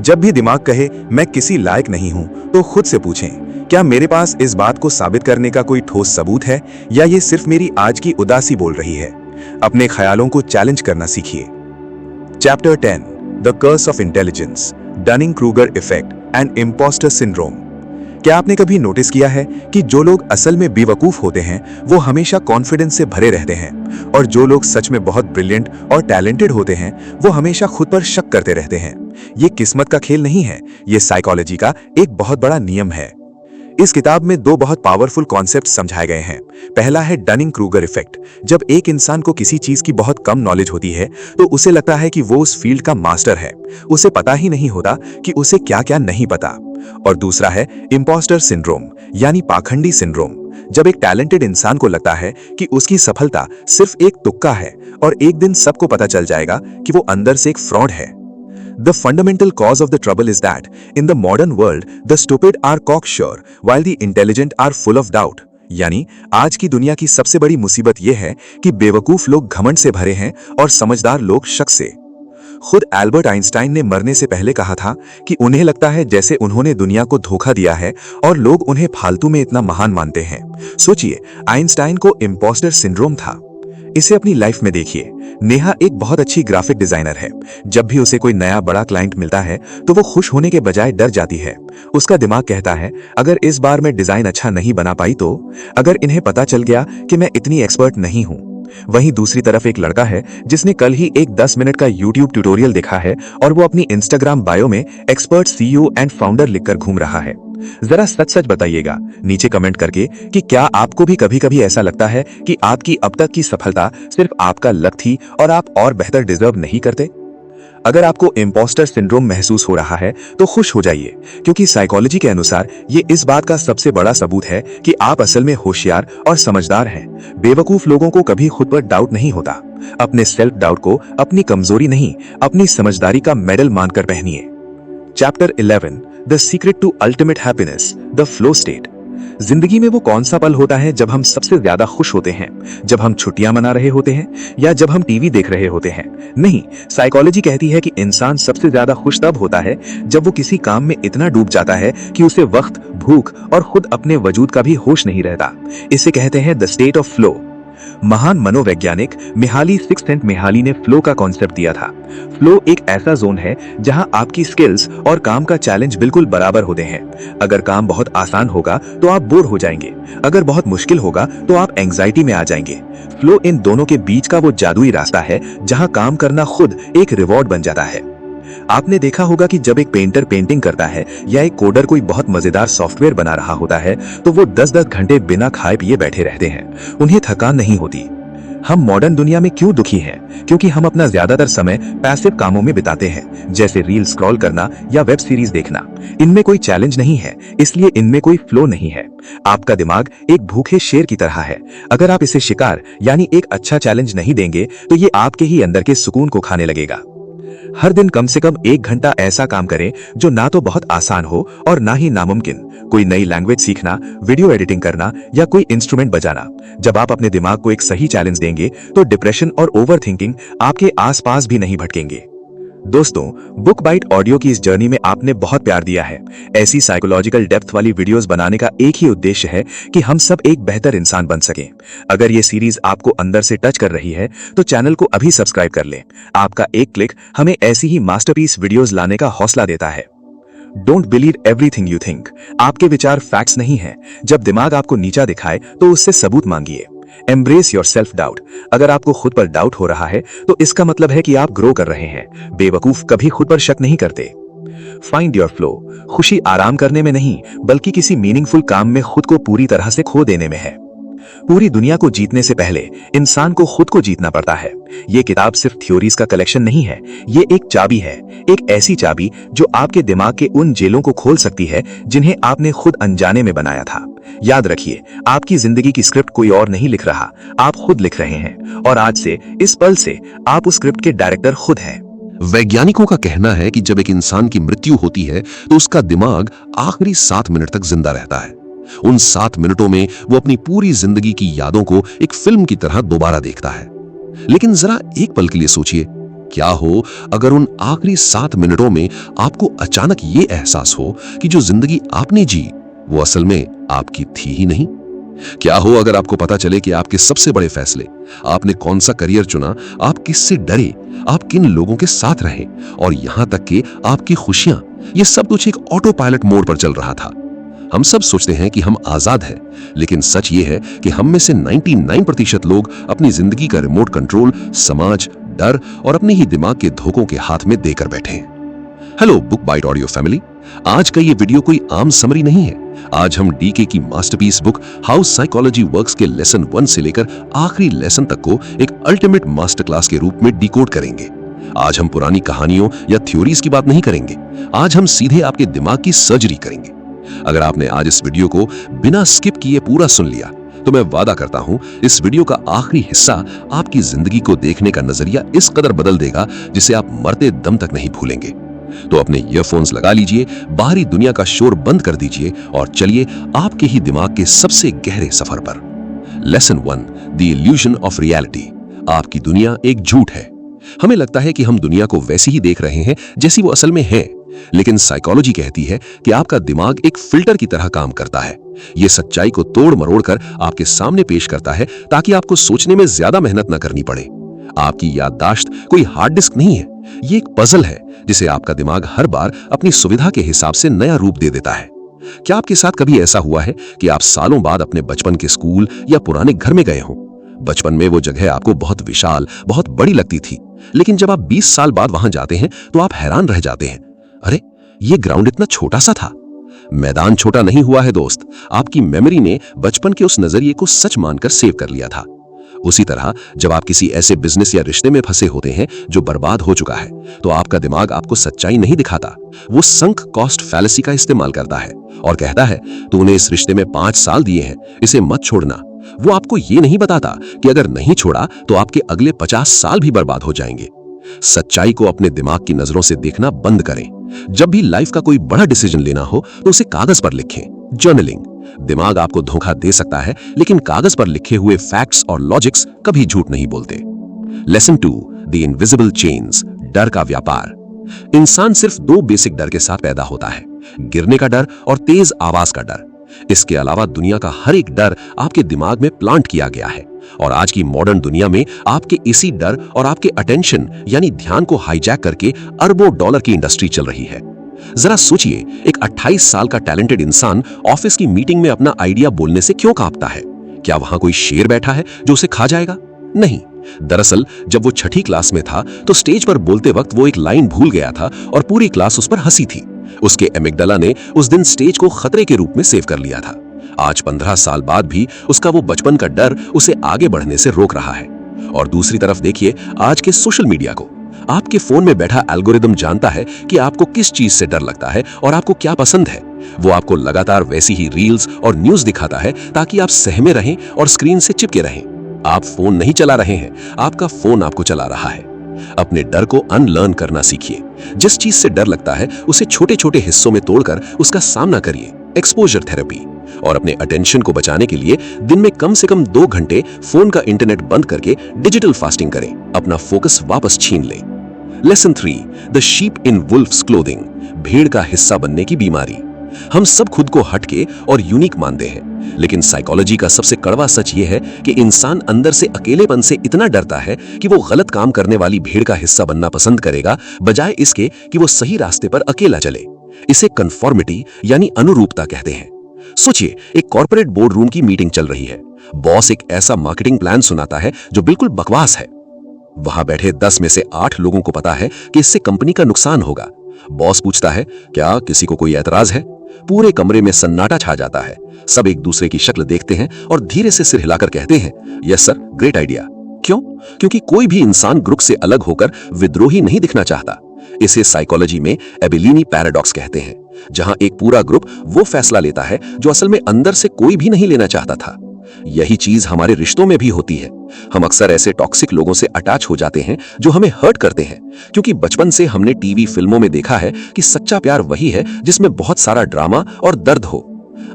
C: जब भी दिमाग कहे मैं किसी लायक नहीं हूं, तो खुद से पूछें, क्या मेरे पास इस बात को साबित करने का कोई ठोस सबूत है या ये सिर्फ मेरी आज की उदासी बोल रही है? अपने ख्यालों को चैलेंज करना सीखिए। Chapter 10, the curse of intelligence, Dunning Kruger effect and impostor syndrome. क्या आपने कभी नोटिस किया है कि जो लोग असल में बेवकूफ होते हैं वो हमेशा कॉन्फिडेंस से भरे रहते हैं, और जो लोग सच में बहुत ब्रिलियंट और टैलेंटेड होते हैं वो हमेशा खुद पर शक करते रहते हैं? ये किस्मत का खेल नहीं है, ये साइकोलॉजी का एक बहुत बड़ा नियम है। इस किताब में 2 बहुत पावरफुल कॉन्सेप्ट समझाए गए हैं। पहला है डनिंग-क्रूगर इफेक्ट। जब एक इंसान को किसी चीज की बहुत कम नॉलेज होती है तो उसे लगता है कि वो उस फील्ड का मास्टर है, उसे पता ही नहीं होता कि उसे क्या क्या नहीं पता। और दूसरा है इम्पोस्टर सिंड्रोम यानी पाखंडी सिंड्रोम। जब एक टैलेंटेड इंसान को लगता है कि उसकी सफलता सिर्फ एक तुक्का है और एक दिन सबको पता चल जाएगा कि वो अंदर से एक फ्रॉड है। The fundamental cause of the trouble is that in the modern world the stupid are cocksure while the intelligent are full of doubt। यानी आज की दुनिया की सबसे बड़ी मुसीबत यह है कि बेवकूफ लोग घमंड से भरे हैं और समझदार लोग शक से। खुद एल्बर्ट आइंस्टाइन ने मरने से पहले कहा था कि उन्हें लगता है जैसे उन्होंने दुनिया को धोखा दिया है और लोग उन्हें फालतू में इतना महान मानते हैं। सोचिए, आइंस्टाइन को इम्पोस्टर सिंड्रोम था। इसे अपनी लाइफ में देखिए। नेहा एक बहुत अच्छी ग्राफिक डिजाइनर है। जब भी उसे कोई नया बड़ा क्लाइंट मिलता है तो वो खुश होने के बजाय डर जाती है। उसका दिमाग कहता है अगर इस बार मैं डिजाइन अच्छा नहीं बना पाई तो, अगर इन्हें पता चल गया कि मैं इतनी एक्सपर्ट नहीं हूं। वहीं दूसरी तरफ एक लड़का है जिसने कल ही एक 10 मिनट का YouTube ट्यूटोरियल देखा है और वो अपनी इंस्टाग्राम बायो में एक्सपर्ट CEO एंड फाउंडर लिखकर घूम रहा है। जरा सच सच बताइएगा नीचे कमेंट करके कि क्या आपको भी कभी कभी ऐसा लगता है कि आपकी अब तक की सफलता सिर्फ आपका लक थी और आप और बेहतर डिजर्व नहीं करते? अगर आपको इम्पोस्टर सिंड्रोम महसूस हो रहा है तो खुश हो जाइए, क्योंकि साइकोलॉजी के अनुसार ये इस बात का सबसे बड़ा सबूत है कि आप असल में होशियार और समझदार हैं। बेवकूफ लोगों को कभी खुद पर डाउट नहीं होता। अपने सेल्फ डाउट को अपनी कमजोरी नहीं, अपनी समझदारी का मेडल मानकर पहनिए। Chapter 11, the secret to ultimate happiness, the flow state. जिंदगी में वो कौन सा पल होता है जब हम सबसे ज्यादा खुश होते हैं? जब हम छुट्टियां मना रहे होते हैं या जब हम टीवी देख रहे होते हैं? नहीं, साइकोलॉजी कहती है कि इंसान सबसे ज्यादा खुश तब होता है जब वो किसी काम में इतना डूब जाता है कि उसे वक्त, भूख और खुद अपने वजूद का भी होश नहीं रहता। इसे कहते हैं द स्टेट ऑफ फ्लो। महान मनोवैज्ञानिक मिहाली सिक्ससेंट-मिहाली ने फ्लो का कॉन्सेप्ट दिया था। फ्लो एक ऐसा जोन है जहां आपकी स्किल्स और काम का चैलेंज बिल्कुल बराबर होते हैं। अगर काम बहुत आसान होगा तो आप बोर हो जाएंगे, अगर बहुत मुश्किल होगा तो आप एंजाइटी में आ जाएंगे। फ्लो इन दोनों के बीच का वो जादुई रास्ता है जहां काम करना खुद एक रिवॉर्ड बन जाता है। आपने देखा होगा कि जब एक पेंटर पेंटिंग करता है या एक कोडर कोई बहुत मजेदार सॉफ्टवेयर बना रहा होता है तो वो 10-10 घंटे बिना खाए पिए बैठे रहते हैं। उन्हें थकान नहीं होती। हम मॉडर्न दुनिया में क्यों दुखी हैं? क्योंकि हम अपना ज्यादातर समय पैसिव कामों में बिताते हैं, जैसे रील स्क्रॉल करना या वेब सीरीज देखना। इनमें कोई चैलेंज नहीं है, इसलिए इनमें कोई फ्लो नहीं है। आपका दिमाग एक भूखे शेर की तरह है। अगर आप इसे शिकार यानी एक अच्छा चैलेंज नहीं देंगे तो ये आपके ही अंदर के सुकून को खाने लगेगा। हर दिन कम से कम 1 घंटा ऐसा काम करें जो ना तो बहुत आसान हो और ना ही नामुमकिन। कोई नई लैंग्वेज सीखना, वीडियो एडिटिंग करना या कोई इंस्ट्रूमेंट बजाना। जब आप अपने दिमाग को एक सही चैलेंज देंगे तो डिप्रेशन और ओवरथिंकिंग आपके आसपास भी नहीं भटकेंगे। दोस्तों, बुक बाइट ऑडियो की इस जर्नी में आपने बहुत प्यार दिया है। ऐसी साइकोलॉजिकल डेप्थ वाली वीडियोस बनाने का एक ही उद्देश्य है कि हम सब एक बेहतर इंसान बन सकें। अगर ये सीरीज आपको अंदर से टच कर रही है तो चैनल को अभी सब्सक्राइब कर लें। आपका एक क्लिक हमें ऐसी ही मास्टरपीस वीडियोस लाने का हौसला देता है। Don't believe everything you think. आपके विचार फैक्ट्स नहीं है। जब दिमाग आपको नीचा दिखाए तो उससे सबूत मांगिए। Embrace your self doubt. अगर आपको खुद पर डाउट हो रहा है तो इसका मतलब है कि आप ग्रो कर रहे हैं। बेवकूफ कभी खुद पर शक नहीं करते। Find your flow. खुशी आराम करने में नहीं, बल्कि किसी मीनिंगफुल काम में खुद को पूरी तरह से खो देने में है। पूरी दुनिया को जीतने से पहले इंसान को खुद को जीतना पड़ता है। ये किताब सिर्फ थ्योरीज का कलेक्शन नहीं है, ये एक चाबी है। एक ऐसी चाबी जो आपके दिमाग के उन जेलों को खोल सकती है जिन्हें आपने खुद अनजाने में बनाया था। याद रखिए, आपकी जिंदगी की स्क्रिप्ट कोई और नहीं लिख रहा, आप खुद लिख रहे हैं। और आज से, इस पल से, आप उस स्क्रिप्ट के डायरेक्टर खुद हैं।
B: वैज्ञानिकों का कहना है कि जब एक इंसान की मृत्यु होती है तो उसका दिमाग आखिरी 7 मिनट तक जिंदा रहता है। उन 7 मिनटों में वो अपनी पूरी जिंदगी की यादों को एक फिल्म की तरह दोबारा देखता है। लेकिन जरा एक पल के लिए सोचिए, क्या हो अगर उन आखिरी 7 मिनटों में आपको अचानक ये एहसास हो कि जो जिंदगी आपने जी वो असल में आपकी थी ही नहीं। क्या हो अगर आपको पता चले कि आपके सबसे बड़े फैसले, आपने कौन सा करियर चुना, आप किससे डरे, आप किन लोगों के साथ रहे, और यहां तक कि आपकी खुशियां, ये सब कुछ एक ऑटो पायलट मोड पर चल रहा था। हम सब सोचते हैं कि हम आजाद हैं, लेकिन सच ये है कि हम में से 99% लोग अपनी जिंदगी का रिमोट कंट्रोल समाज, डर और अपने ही दिमाग के धोखों के हाथ में देकर बैठे हैं। Hello book bite audio family. आज का ये वीडियो कोई आम समरी नहीं है। आज हम डीके की masterpiece book how psychology works के लेसन 1 से लेकर आखिरी लेसन तक को एक अल्टीमेट मास्टर क्लास के रूप में डिकोड करेंगे। आज हम पुरानी कहानियों या थ्योरीज की बात नहीं करेंगे। आज हम सीधे आपके दिमाग की सर्जरी करेंगे। अगर आपने आज इस वीडियो को बिना स्किप किए पूरा सुन लिया तो मैं वादा करता हूं इस वीडियो का आखिरी हिस्सा आपकी जिंदगी को देखने का नजरिया इस कदर बदल देगा जिसे आप मरते दम तक नहीं भूलेंगे। तो अपने ईयरफोन्स लगा लीजिए, बाहरी दुनिया का शोर बंद कर दीजिए और चलिए आपके ही दिमाग के सबसे गहरे सफर पर। Lesson 1, the illusion of reality. आपकी दुनिया एक झूठ है। हमें लगता है कि हम दुनिया को वैसी ही देख रहे हैं जैसी वो असल में है, लेकिन साइकोलॉजी कहती है कि आपका दिमाग एक फिल्टर की तरह काम करता है। ये सच्चाई को तोड़ मरोड़ कर आपके सामने पेश करता है ताकि आपको सोचने में ज्यादा मेहनत न करनी पड़े। आपकी याददाश्त कोई हार्ड डिस्क नहीं है, ये एक पजल है जिसे आपका दिमाग हर बार अपनी सुविधा के हिसाब से नया रूप दे देता है। क्या आपके साथ कभी ऐसा हुआ है कि आप सालों बाद अपने बचपन के स्कूल या पुराने घर में गए हों? बचपन में वो जगह आपको बहुत विशाल, बहुत बड़ी लगती थी, लेकिन जब आप 20 साल बाद वहां जाते हैं तो आप हैरान रह जाते हैं, अरे ये ग्राउंड इतना छोटा सा था। मैदान छोटा नहीं हुआ है दोस्त, आपकी मेमोरी ने बचपन के उस नजरिए को सच मानकर सेव कर लिया था। उसी तरह जब आप किसी ऐसे बिजनेस या रिश्ते में फंसे होते हैं जो बर्बाद हो चुका है, तो आपका दिमाग आपको सच्चाई नहीं दिखाता, वो संक कॉस्ट फैलेसी का इस्तेमाल करता है और कहता है तूने इस रिश्ते में 5 साल दिए हैं, इसे मत छोड़ना। वो आपको ये नहीं बताता कि अगर नहीं छोड़ा तो आपके अगले 50 साल भी बर्बाद हो जाएंगे। सच्चाई को अपने दिमाग की नजरों से देखना बंद करें। जब भी लाइफ का कोई बड़ा डिसीजन लेना हो तो उसे कागज पर लिखें। जर्नलिंग। दिमाग आपको धोखा दे सकता है, लेकिन कागज पर लिखे हुए फैक्ट्स और लॉजिक्स कभी झूठ नहीं बोलते। Lesson 2, the invisible chains. डर का व्यापार। इंसान सिर्फ 2 बेसिक डर के साथ पैदा होता है, गिरने का डर और तेज आवाज का डर। इसके अलावा दुनिया का हर एक डर आपके दिमाग में प्लांट किया गया है और आज की मॉडर्न दुनिया में आपके इसी डर और आपके अटेंशन यानी ध्यान को हाईजैक करके अरबों डॉलर की इंडस्ट्री चल रही है। जरा सोचिए, एक 28 साल का टैलेंटेड इंसान ऑफिस की मीटिंग में अपना आइडिया बोलने से क्यों कांपता है? क्या वहां कोई शेर बैठा है जो उसे खा जाएगा? नहीं। दरअसल जब वो 6ठी क्लास में था तो स्टेज पर बोलते वक्त वो एक लाइन भूल गया था और पूरी क्लास उस पर हंसी थी। उसके एमिगडाला ने उस दिन स्टेज को खतरे के रूप में सेव कर लिया था। आज 15 साल बाद भी उसका वो बचपन का डर उसे आगे बढ़ने से रोक रहा है। और दूसरी तरफ देखिए आज के सोशल मीडिया को। आपके फोन में बैठा एल्गोरिदम जानता है कि आपको किस चीज से डर लगता है और आपको क्या पसंद है। वो आपको लगातार वैसी ही रील्स और न्यूज दिखाता है ताकि आप सहमे रहें और स्क्रीन से चिपके रहें। आप फोन नहीं चला रहे हैं, आपका फोन आपको चला रहा है। अपने डर को अनलर्न करना सीखिए। जिस चीज से डर लगता है उसे छोटे छोटे हिस्सों में तोड़कर उसका सामना करिए, एक्सपोजर थेरेपी। और अपने अटेंशन को बचाने के लिए दिन में कम से कम 2 घंटे फोन का इंटरनेट बंद करके डिजिटल फास्टिंग करें, अपना फोकस वापस छीन लें। Lesson 3, the sheep in wolves clothing, भेड़ का हिस्सा बनने की बीमारी। हम सब खुद को हटके और यूनिक मानते हैं, लेकिन साइकोलॉजी का सबसे कड़वा सच यह है कि इंसान अंदर से अकेलेपन से इतना डरता है कि वो गलत काम करने वाली भीड़ का हिस्सा बनना पसंद करेगा, बजाय इसके कि वो सही रास्ते पर अकेला चले। इसे कन्फॉर्मिटी यानी अनुरूपता कहते हैं। सोचिए, एक कॉर्पोरेट बोर्ड रूम की मीटिंग चल रही है। बॉस एक ऐसा मार्केटिंग प्लान सुनाता है जो बिल्कुल बकवास है। वहां बैठे 10 में से 8 लोगों को पता है कि इससे कंपनी का नुकसान होगा। बॉस पूछता है, क्या किसी को कोई एतराज है? पूरे कमरे में सन्नाटा छा जाता है। सब एक दूसरे की शक्ल देखते हैं और धीरे से सिर हिलाकर कहते हैं, यस सर, ग्रेट आइडिया। क्यों? क्योंकि कोई भी इंसान ग्रुप से अलग होकर विद्रोही नहीं दिखना चाहता। इसे साइकोलॉजी में एबिलिनी पैराडॉक्स कहते हैं, जहां एक पूरा ग्रुप वो फैसला लेता है जो असल में अंदर से कोई भी नहीं लेना चाहता था। यही चीज हमारे रिश्तों में भी होती है। हम अक्सर ऐसे टॉक्सिक लोगों से अटैच हो जाते हैं जो हमें हर्ट करते हैं, क्योंकि बचपन से हमने टीवी फिल्मों में देखा है कि सच्चा प्यार वही है जिसमें बहुत सारा ड्रामा और दर्द हो।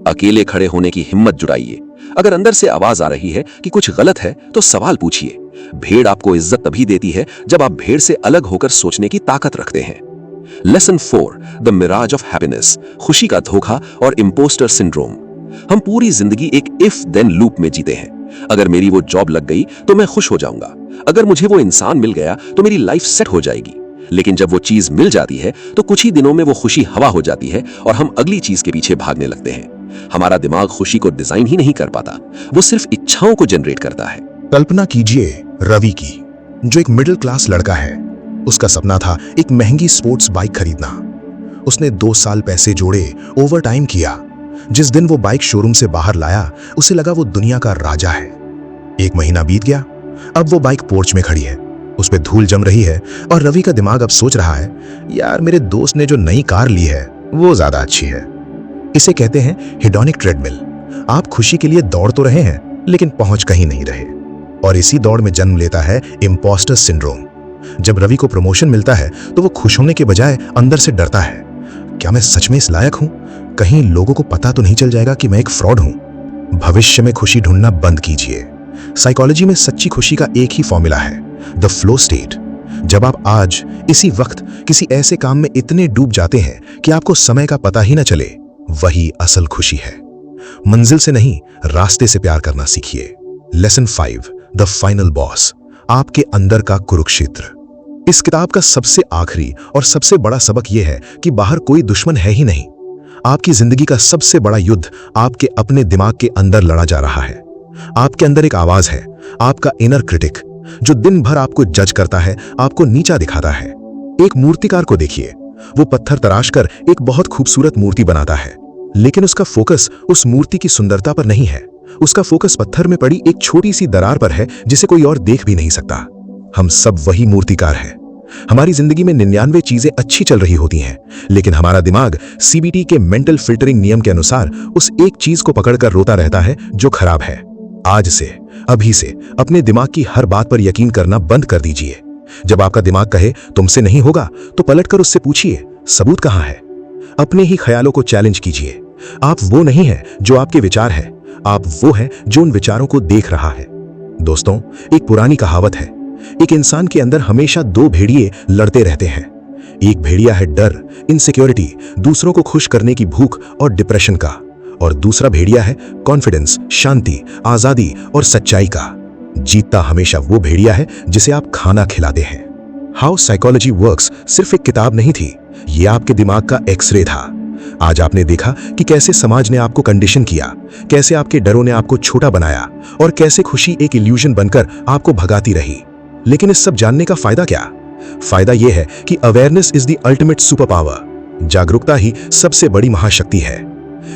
B: अकेले खड़े होने की हिम्मत जुटाइए। अगर अंदर से आवाज आ रही है कि कुछ गलत है तो सवाल पूछिए। भेड़ आपको इज्जत तभी देती है जब आप भेड़ से अलग होकर सोचने की ताकत रखते हैं। Lesson 4, the mirage of happiness, खुशी का धोखा और इम्पोस्टर सिंड्रोम। हम पूरी जिंदगी एक इफ देन लूप में जीते हैं। अगर मेरी वो जॉब लग गई तो मैं खुश हो जाऊंगा, अगर मुझे वो इंसान मिल गया तो मेरी लाइफ सेट हो जाएगी। लेकिन जब वो चीज मिल जाती है तो कुछ ही दिनों में वो खुशी हवा हो जाती है और हम अगली चीज के पीछे भागने लगते हैं। हमारा दिमाग खुशी को डिजाइन ही नहीं कर पाता, वो सिर्फ इच्छाओं को जनरेट करता है।
D: कल्पना कीजिए रवि की, जो एक मिडिल क्लास लड़का है। उसका सपना था एक महंगी स्पोर्ट्स बाइक खरीदना। उसने 2 साल पैसे जोड़े, ओवर टाइम किया। जिस दिन वो बाइक शोरूम से बाहर लाया, उसे लगा वो दुनिया का राजा है। 1 महीना बीत गया। अब वो बाइक पोर्च में खड़ी है, उस पे धूल जम रही है और रवि का दिमाग अब सोच रहा है, यार मेरे दोस्त ने जो नई कार ली है वो ज्यादा अच्छी है। इसे कहते हैं हेडोनिक ट्रेडमिल। आप खुशी के लिए दौड़ तो रहे हैं लेकिन पहुंच कहीं नहीं रहे, और इसी दौड़ में जन्म लेता है इम्पोस्टर सिंड्रोम। जब रवि को प्रमोशन मिलता है तो वो खुश होने के बजाय अंदर से डरता है, क्या मैं सच में इस लायक हूं? कहीं लोगों को पता तो नहीं चल जाएगा कि मैं एक फ्रॉड हूं? भविष्य में खुशी ढूंढना बंद कीजिए। साइकोलॉजी में सच्ची खुशी का एक ही फॉर्मूला है, द फ्लो स्टेट। जब आप आज इसी वक्त किसी ऐसे काम में इतने डूब जाते हैं कि आपको समय का पता ही न चले, वही असल खुशी है। मंजिल से नहीं, रास्ते से प्यार करना सीखिए। लेसन 5, द फाइनल बॉस, आपके अंदर का कुरुक्षेत्र। इस किताब का सबसे आखिरी और सबसे बड़ा सबक यह है कि बाहर कोई दुश्मन है ही नहीं। आपकी जिंदगी का सबसे बड़ा युद्ध आपके अपने दिमाग के अंदर लड़ा जा रहा है। आपके अंदर एक आवाज है, आपका इनर क्रिटिक, जो दिन भर आपको जज करता है, आपको नीचा दिखाता है। एक मूर्तिकार को देखिए, वो पत्थर तराश कर एक बहुत खूबसूरत मूर्ति बनाता है, लेकिन उसका फोकस उस मूर्ति की सुंदरता पर नहीं है। उसका फोकस पत्थर में पड़ी एक छोटी सी दरार पर है जिसे कोई और देख भी नहीं सकता। हम सब वही मूर्तिकार हैं। हमारी जिंदगी में 99 चीजें अच्छी चल रही होती हैं, लेकिन हमारा दिमाग CBT के मेंटल फिल्टरिंग नियम के अनुसार उस एक चीज को पकड़कर रोता रहता है जो खराब है। आज से, अभी से अपने दिमाग की हर बात पर यकीन करना बंद कर दीजिए। जब आपका दिमाग कहे तुमसे नहीं होगा, तो पलटकर उससे पूछिए, सबूत कहां है? अपने ही ख्यालों को चैलेंज कीजिए। आप वो नहीं है जो आपके विचार है, आप वो है जो उन विचारों को देख रहा है। दोस्तों, एक पुरानी कहावत है, एक इंसान के अंदर हमेशा 2 भेड़िए लड़ते रहते हैं। एक भेड़िया है डर, इनसिक्योरिटी, दूसरों को खुश करने की भूख और डिप्रेशन का, और दूसरा भेड़िया है कॉन्फिडेंस, शांति, आजादी और सच्चाई का। जीतता हमेशा वो भेड़िया है जिसे आप खाना खिलाते हैं। हाउ साइकोलॉजी वर्क्स सिर्फ एक किताब नहीं थी, ये आपके दिमाग का एक्सरे था। आज आपने देखा कि कैसे समाज ने आपको कंडीशन किया, कैसे आपके डरों ने आपको छोटा बनाया, और कैसे खुशी एक इल्यूजन बनकर आपको भगाती रही। लेकिन इस सब जानने का फायदा क्या? फायदा यह है कि awareness is the ultimate super power. जागरूकता ही सबसे बड़ी महाशक्ति है।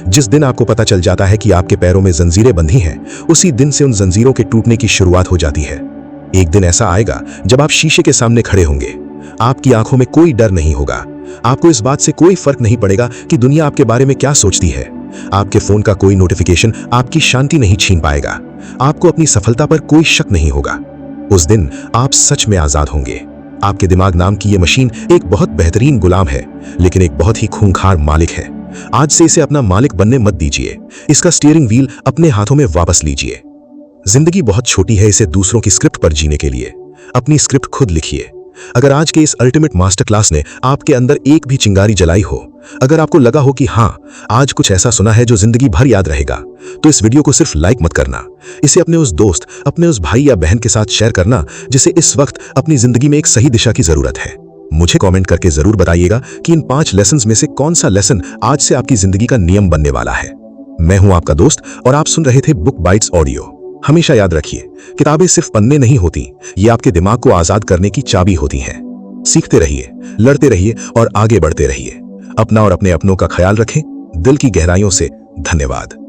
D: जिस दिन आपको पता चल जाता है कि आपके पैरों में जंजीरें बंधी हैं, उसी दिन से उन जंजीरों के टूटने की शुरुआत हो जाती है। एक दिन ऐसा आएगा जब आप शीशे के सामने खड़े होंगे। आपकी आंखों में कोई डर नहीं होगा। आपको इस बात से कोई फर्क नहीं पड़ेगा कि दुनिया आपके बारे में क्या सोचती है। आपके फोन का कोई नोटिफिकेशन आपकी शांति नहीं छीन पाएगा। आपको अपनी सफलता पर कोई शक नहीं होगा। उस दिन आप सच में आजाद होंगे। आपके दिमाग नाम की यह मशीन एक बहुत बेहतरीन गुलाम है, लेकिन एक बहुत ही खूंखार मालिक है। आज से इसे अपना मालिक बनने मत दीजिए। इसका स्टीयरिंग व्हील अपने हाथों में वापस लीजिए। जिंदगी बहुत छोटी है इसे दूसरों की स्क्रिप्ट पर जीने के लिए। अपनी स्क्रिप्ट खुद लिखिए। अगर आज के इस अल्टीमेट मास्टर क्लास ने आपके अंदर एक भी चिंगारी जलाई हो, अगर आपको लगा हो कि हाँ, आज कुछ ऐसा सुना है जो जिंदगी भर याद रहेगा, तो इस वीडियो को सिर्फ लाइक मत करना, इसे अपने उस दोस्त, अपने उस भाई या बहन के साथ शेयर करना जिसे इस वक्त अपनी जिंदगी में एक सही दिशा की जरूरत है। मुझे कमेंट करके जरूर बताइएगा कि इन 5 लेसन्स में से कौन सा लेसन आज से आपकी जिंदगी का नियम बनने वाला है। मैं हूं आपका दोस्त और आप सुन रहे थे बुक बाइट्स ऑडियो। हमेशा याद रखिए, किताबें सिर्फ पन्ने नहीं होती, ये आपके दिमाग को आजाद करने की चाबी होती हैं। सीखते रहिए, लड़ते रहिए और आगे बढ़ते रहिए। अपना और अपने अपनों का ख्याल रखें। दिल की गहराइयों से धन्यवाद।